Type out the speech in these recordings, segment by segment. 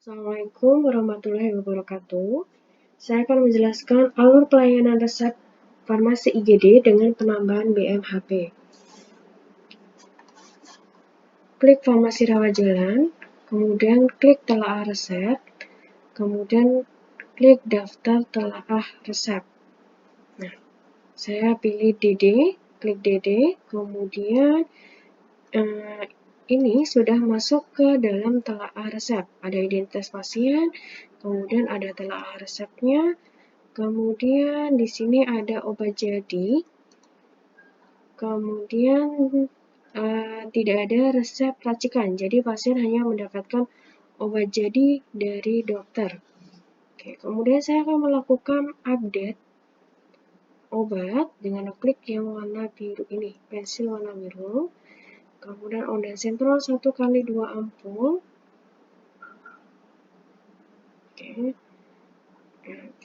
Assalamualaikum warahmatullahi wabarakatuh. Saya akan menjelaskan alur pelayanan resep farmasi IGD dengan penambahan BMHP. Klik farmasi rawat jalan, kemudian klik telaah resep, kemudian klik daftar telaah resep. Nah, saya pilih DD, klik DD, kemudian ini sudah masuk ke dalam telaah resep. Ada identitas pasien, kemudian ada telaah resepnya, kemudian di sini ada obat jadi, kemudian tidak ada resep racikan. Jadi pasien hanya mendapatkan obat jadi dari dokter. Oke, kemudian saya akan melakukan update obat dengan klik yang warna biru ini, pensil warna biru. Kemudian ondansetron 1x2 ampul. Oke,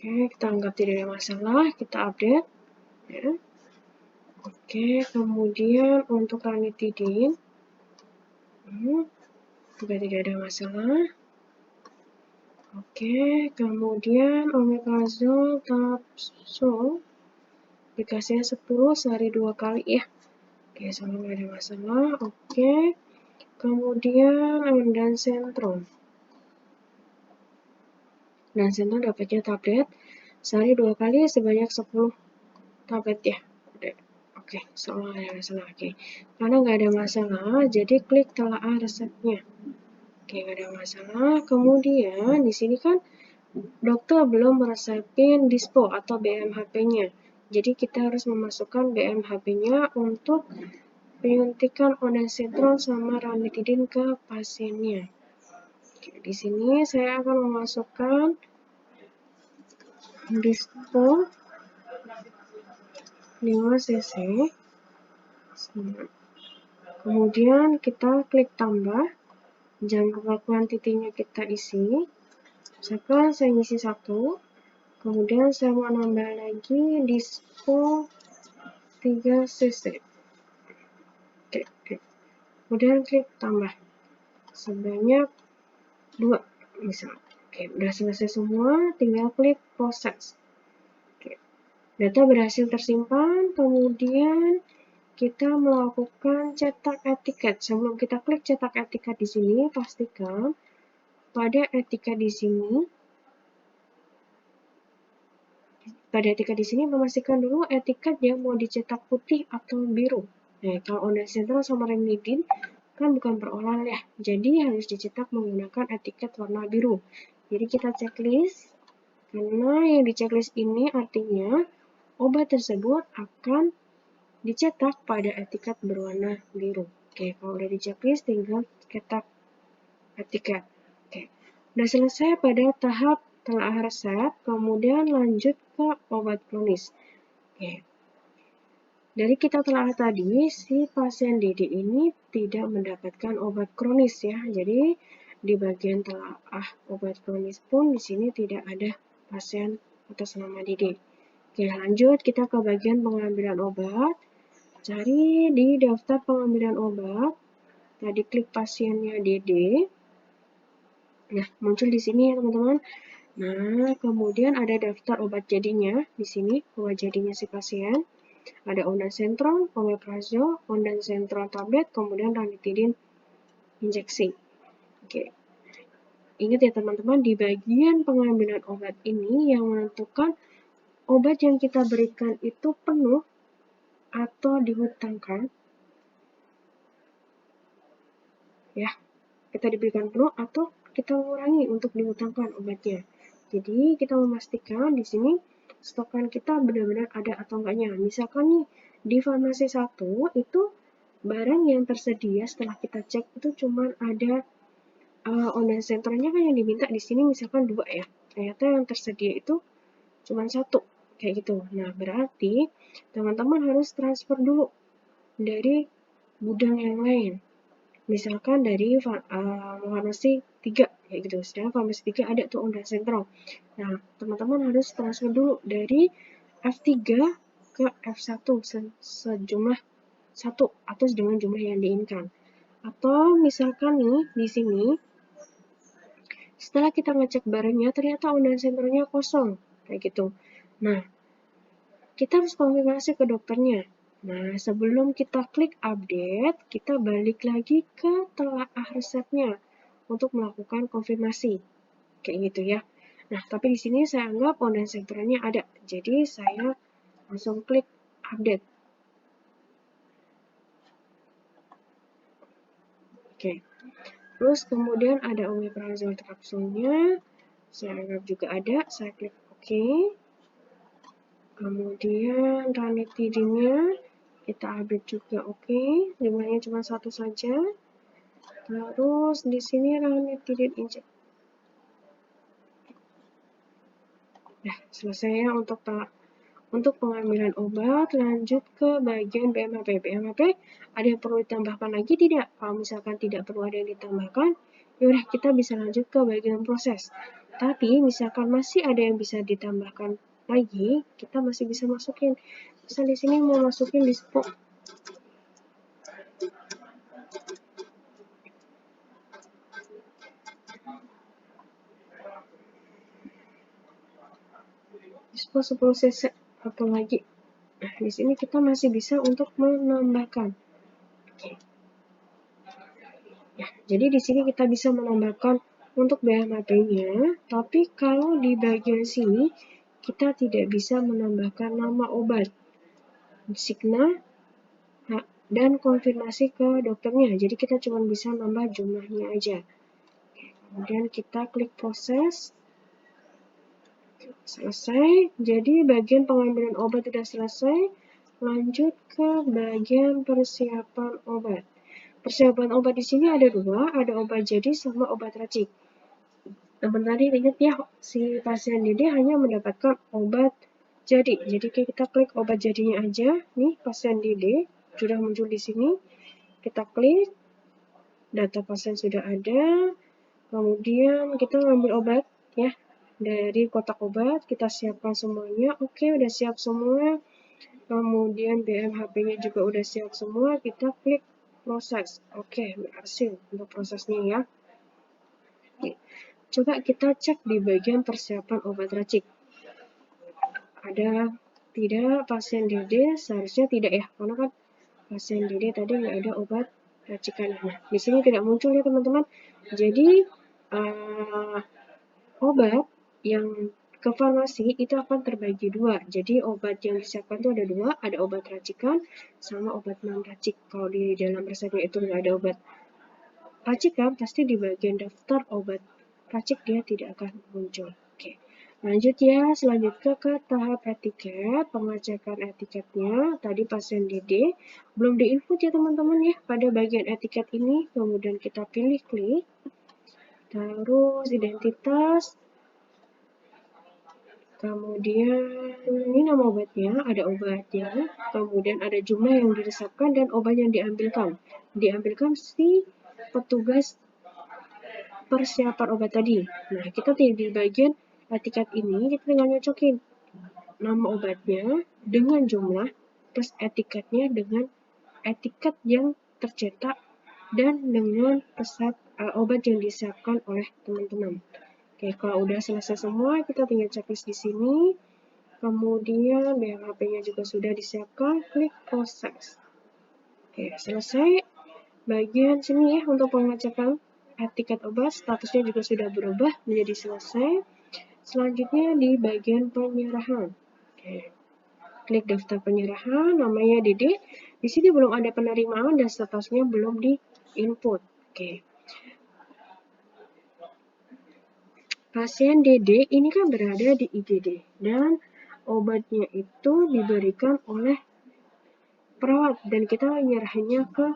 kita anggap tidak ada masalah, kita update. Ya. Oke, kemudian untuk ranitidin, juga tidak ada masalah. Oke, kemudian omeprazol kapsul, dikasihnya 10 sehari 2 kali ya. Oke, sama nggak ada masalah. Oke, kemudian ondansetron. Ondansetron dapatnya tablet sehari 2 kali sebanyak 10 tablet ya. Oke, soalnya ada masalah. Oke, karena nggak ada masalah, jadi klik telaah resepnya. Oke, nggak ada masalah. Kemudian di sini kan dokter belum meresepin dispo atau BMHP-nya. Jadi kita harus memasukkan BMHP-nya untuk penyuntikan ondansetron sama ranitidin ke pasiennya. Oke, di sini saya akan memasukkan dispo 5 cc. Kemudian kita klik tambah, jangka kuantitinya kita isi. Misalkan saya isi 1, kemudian saya mau nambah lagi dispo 3 cc. Oke. Kemudian klik tambah sebanyak 2 misal. Oke, udah selesai semua, tinggal klik proses. Oke. Data berhasil tersimpan, kemudian kita melakukan cetak etiket. Sebelum kita klik cetak etiket di sini, pastikan pada etiket di sini, memastikan dulu etiket yang mau dicetak putih atau biru. Nah, kalau ondansetron sama ranitidin kan bukan per orang ya, jadi harus dicetak menggunakan etiket warna biru. Jadi kita checklist, karena yang di checklist ini artinya obat tersebut akan dicetak pada etiket berwarna biru. Oke, kalau udah di checklist tinggal cetak etiket. Oke, udah selesai pada tahap telaah resep, kemudian lanjut ke obat kronis. Oke. Dari kita telaah tadi, si pasien DD ini tidak mendapatkan obat kronis ya. Jadi di bagian telaah obat kronis pun di sini tidak ada pasien atas nama DD. Oke, lanjut kita ke bagian pengambilan obat. Cari di daftar pengambilan obat. Tadi klik pasiennya DD. Nah, muncul di sini ya teman-teman. Nah, kemudian ada daftar obat jadinya di sini, obat jadinya si pasien. Ada ondansetron, omeprazol, ondansetron tablet, kemudian ranitidin injeksi. Oke. Ingat ya teman-teman, di bagian pengambilan obat ini yang menentukan obat yang kita berikan itu penuh atau dihutangkan. Ya, kita diberikan penuh atau kita kurangi untuk dihutangkan obatnya. Jadi kita memastikan di sini stokan kita benar-benar ada atau enggaknya. Misalkan nih di farmasi 1 itu barang yang tersedia setelah kita cek itu cuma ada ondansetronnya kan yang diminta di sini misalkan 2 ya. Ternyata yang tersedia itu cuma 1 kayak gitu. Nah, berarti teman-teman harus transfer dulu dari gudang yang lain. Misalkan dari farmasi 3 kayak gitu. Sedangkan farmasi 3 ada tuh ondansetron. Nah, teman-teman harus transfer dulu dari F3 ke F1 sejumlah 1 atau dengan jumlah yang diinginkan. Atau misalkan nih di sini Setelah kita ngecek barangnya, ternyata online centernya kosong, kayak gitu. Nah, kita harus konfirmasi ke dokternya. Nah, sebelum kita klik update, kita balik lagi ke telaah resepnya untuk melakukan konfirmasi. Kayak gitu ya. Nah, tapi di sini saya anggap online centernya ada. Jadi, saya langsung klik update. Oke. Terus kemudian ada omeprazole kapsulnya. Saya anggap juga ada. Saya klik OK. Kemudian ranitidinnya kita update juga OK. Jumlahnya cuma satu saja. Terus di sini ranitidin injek. Nah, selesai ya untuk pengambilan obat. Lanjut ke bagian BMHP. BMHP ada yang perlu ditambahkan lagi tidak? Kalau misalkan tidak perlu ada yang ditambahkan, yaudah kita bisa lanjut ke bagian proses. Tapi misalkan masih ada yang bisa ditambahkan lagi, kita masih bisa masukin. Misal di sini mau masukin dispo. Dispo 10 cc atau lagi. Nah, di sini kita masih bisa untuk menambahkan. Oke. Ya, jadi di sini kita bisa menambahkan untuk BMHP-nya, tapi kalau di bagian sini kita tidak bisa menambahkan nama obat, signa, dan konfirmasi ke dokternya. Jadi kita cuma bisa nambah jumlahnya aja. Kemudian kita klik proses. Selesai. Jadi bagian pengambilan obat sudah selesai. Lanjut ke bagian persiapan obat. Persiapan obat di sini ada dua, ada obat jadi sama obat racik. Teman tadi ingat ya, si pasien DD hanya mendapatkan obat jadi. Jadi kita klik obat jadinya aja. Nih pasien DD sudah muncul di sini. Kita klik, data pasien sudah ada. Kemudian kita ngambil obat ya dari kotak obat. Kita siapkan semuanya. Oke, udah siap semua. Kemudian BMHP-nya juga udah siap semua. Kita klik proses. Oke, berhasil untuk prosesnya ya. Oke. Coba kita cek di bagian persiapan obat racik. Ada tidak pasien DD? Seharusnya tidak ya, karena kan pasien DD tadi nggak ada obat racikan. Nah, di sini tidak muncul ya teman-teman. Jadi obat yang ke farmasi itu akan terbagi dua. Jadi obat yang disiapkan itu ada dua, ada obat racikan sama obat non racik. Kalau di dalam resepnya itu nggak ada obat racikan, pasti di bagian daftar obat racik dia tidak akan muncul. Oke. Lanjut ya, selanjutnya ke tahap etiket, pengecekan etiketnya. Tadi pasien DD belum diinput ya teman-teman ya pada bagian etiket ini. Kemudian kita pilih klik, terus identitas, kemudian ini nama obatnya, ada obatnya, kemudian ada jumlah yang diresepkan dan obat yang diambilkan. Diambilkan si petugas persiapan obat tadi. Nah, kita di bagian etiket ini, kita tinggal nyocokin nama obatnya dengan jumlah, plus etiketnya dengan etiket yang tercetak, dan dengan obat yang disiapkan oleh teman-teman. Oke, kalau udah selesai semua, kita tinggal checklist di sini. Kemudian BMHP-nya juga sudah disiapkan, klik proses. Oke, selesai. Bagian sini ya untuk pengecekan etiket obat, statusnya juga sudah berubah menjadi selesai. Selanjutnya di bagian penyerahan. Oke. Klik daftar penyerahan, namanya DD. Di sini belum ada penerimaan dan statusnya belum di input. Oke. Pasien DD ini kan berada di IGD dan obatnya itu diberikan oleh perawat dan kita nyerahinnya ke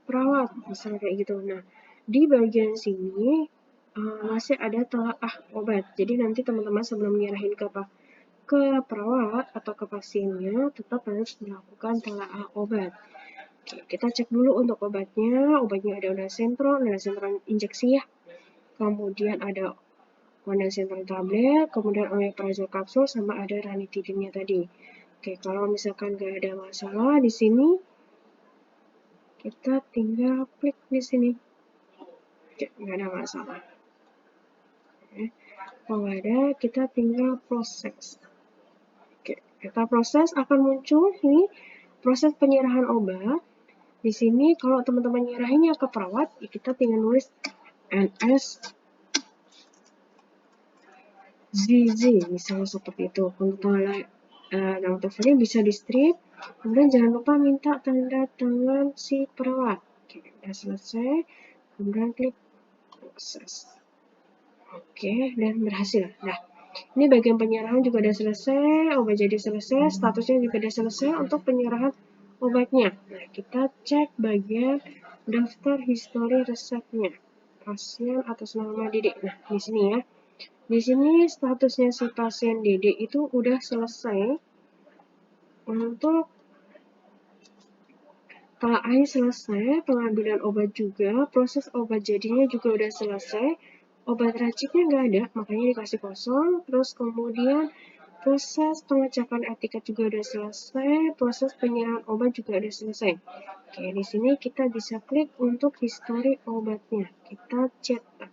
perawat, misalnya kayak gitu. Nah, di bagian sini masih ada telaah obat. Jadi nanti teman-teman sebelum nyerahin ke perawat atau ke pasiennya tetap harus melakukan telaah obat. Oke, kita cek dulu untuk obatnya. Obatnya ada ondansetron injeksi ya. Kemudian ada ondansetron tablet, kemudian omeprazole kapsul sama ada ranitidinnya tadi. Oke, kalau misalkan nggak ada masalah di sini, kita tinggal klik di sini. Oke, nggak ada masalah. Kalau ada, kita tinggal proses. Oke, kita proses akan muncul ini proses penyerahan obat. Di sini kalau teman-teman nyerahinnya ke perawat, kita tinggal nulis NS ZZ, misalnya seperti itu. Untuk nama teleponnya bisa di strip. Kemudian jangan lupa minta tanda tangan si perawat. Oke, udah selesai. Kemudian klik proses. Oke, dan berhasil. Nah, ini bagian penyerahan juga sudah selesai, obat jadi selesai, statusnya juga sudah selesai untuk penyerahan obatnya. Nah, kita cek bagian daftar histori resepnya. Pasien atas nama Dede. Nah, di sini ya. Di sini statusnya si pasien Dede itu udah selesai untuk KAI selesai, pengambilan obat juga, proses obat jadinya juga udah selesai, obat raciknya nggak ada, makanya dikasih kosong, terus kemudian proses pengecekan etiket juga udah selesai, proses penyerahan obat juga udah selesai. Oke, di sini kita bisa klik untuk histori obatnya, kita cetak.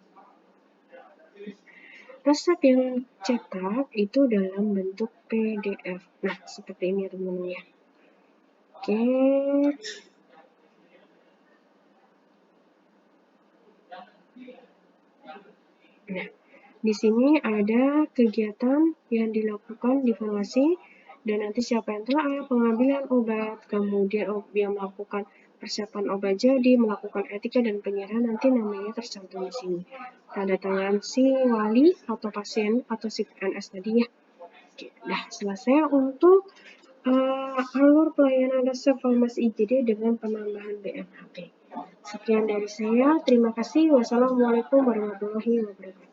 Resep yang cetak itu dalam bentuk PDF. Nah, seperti ini ya teman-teman ya. Oke. Nah, di sini ada kegiatan yang dilakukan di farmasi dan nanti siapa yang telah pengambilan obat, kemudian yang melakukan persiapan obat jadi, melakukan etika dan penyerahan nanti namanya tercantum di sini. Tanda tangan si wali atau pasien atau si PNS tadi ya. Oke, nah selesai untuk alur pelayanan resep farmasi IGD dengan penambahan BMHP. Sekian dari saya, terima kasih. Wassalamualaikum warahmatullahi wabarakatuh.